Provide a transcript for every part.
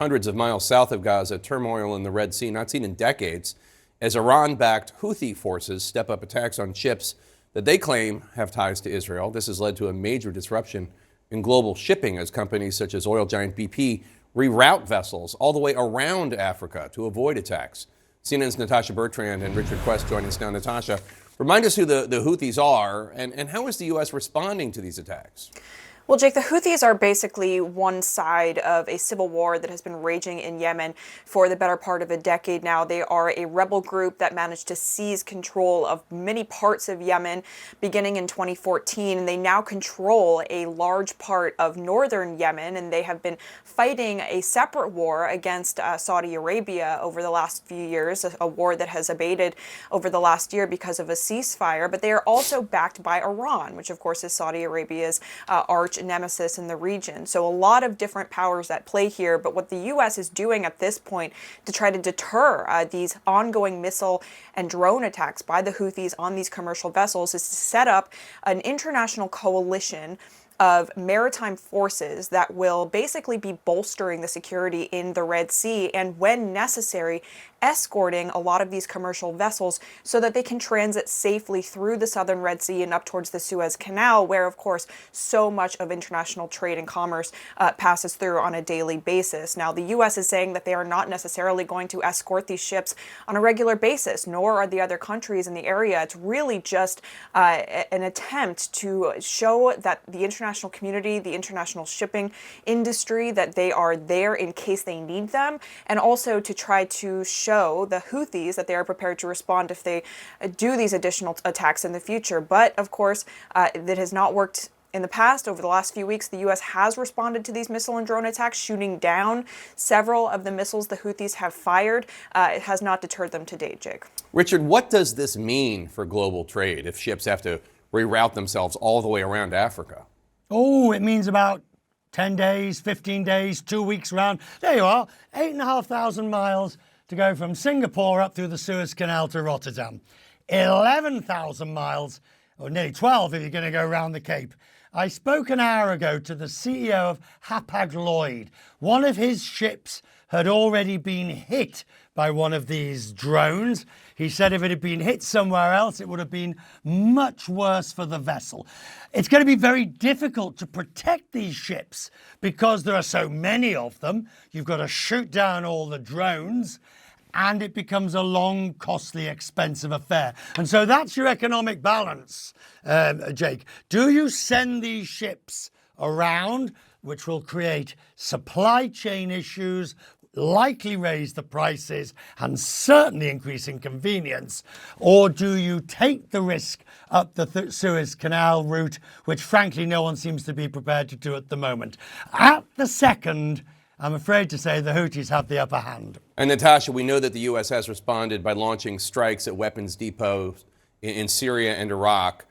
Hundreds of miles south of Gaza, turmoil in the Red Sea not seen in decades as Iran-backed Houthi forces step up attacks on ships that they claim have ties to Israel. This has led to a major disruption in global shipping as companies such as oil giant BP reroute vessels all the way around Africa to avoid attacks. CNN's Natasha Bertrand and Richard Quest join us now. Natasha, remind us who the Houthis are and how is the U.S. responding to these attacks? Well, Jake, the Houthis are basically one side of a civil war that has been raging in Yemen for the better part of a decade now. They are a rebel group that managed to seize control of many parts of Yemen beginning in 2014, and they now control a large part of northern Yemen, and they have been fighting a separate war against Saudi Arabia over the last few years, a war that has abated over the last year because of a ceasefire, but they are also backed by Iran, which of course is Saudi Arabia's arch nemesis in the region. So a lot of different powers at play here, but what the U.S. is doing at this point to try to deter these ongoing missile and drone attacks by the Houthis on these commercial vessels is to set up an international coalition of maritime forces that will basically be bolstering the security in the Red Sea and, when necessary, escorting a lot of these commercial vessels so that they can transit safely through the southern Red Sea and up towards the Suez Canal, where, of course, so much of international trade and commerce passes through on a daily basis. Now, the U.S. is saying that they are not necessarily going to escort these ships on a regular basis, nor are the other countries in the area. It's really just an attempt to show that the international community, the international shipping industry, that they are there in case they need them, and also to try to show the Houthis that they are prepared to respond if they do these additional attacks in the future. But of course, that has not worked in the past. Over the last few weeks, the U.S. has responded to these missile and drone attacks, shooting down several of the missiles the Houthis have fired. It has not deterred them to date, Jake. Richard, what does this mean for global trade if ships have to reroute themselves all the way around Africa? Oh, it means about 10 days, 15 days, 2 weeks around. There you are, 8,500 miles to go from Singapore up through the Suez Canal to Rotterdam. 11,000 miles, or nearly 12 if you're going to go around the Cape. I spoke an hour ago to the CEO of Hapag-Lloyd. One of his ships had already been hit by one of these drones. He said if it had been hit somewhere else, it would have been much worse for the vessel. It's going to be very difficult to protect these ships because there are so many of them. You've got to shoot down all the drones, and it becomes a long, costly, expensive affair. And so that's your economic balance, Jake. Do you send these ships around, which will create supply chain issues, likely raise the prices, and certainly increase inconvenience? Or do you take the risk up the Suez Canal route, which frankly no one seems to be prepared to do at the moment? At the second, I'm afraid to say the Houthis have the upper hand. And Natasha, we know that the U.S. has responded by launching strikes at weapons depots in Syria and Iraq.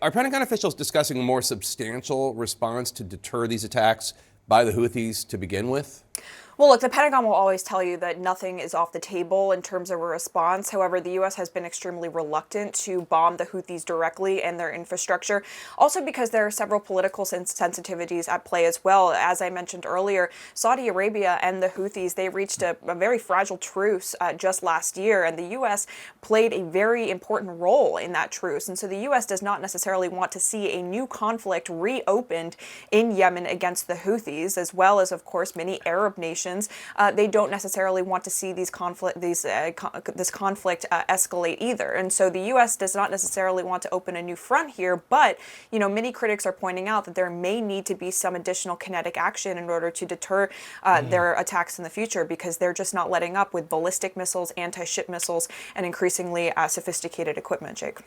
Are Pentagon officials discussing a more substantial response to deter these attacks by the Houthis to begin with? Well, look, the Pentagon will always tell you that nothing is off the table in terms of a response. However, the U.S. has been extremely reluctant to bomb the Houthis directly and their infrastructure, also because there are several political sensitivities at play as well. As I mentioned earlier, Saudi Arabia and the Houthis, they reached a very fragile truce just last year, and the U.S. played a very important role in that truce. And so the U.S. does not necessarily want to see a new conflict reopened in Yemen against the Houthis, as well as, of course, many Arab nations. They don't necessarily want to see this conflict escalate either. And so the U.S. does not necessarily want to open a new front here, but, you know, many critics are pointing out that there may need to be some additional kinetic action in order to deter their attacks in the future, because they're just not letting up with ballistic missiles, anti-ship missiles, and increasingly sophisticated equipment, Jake.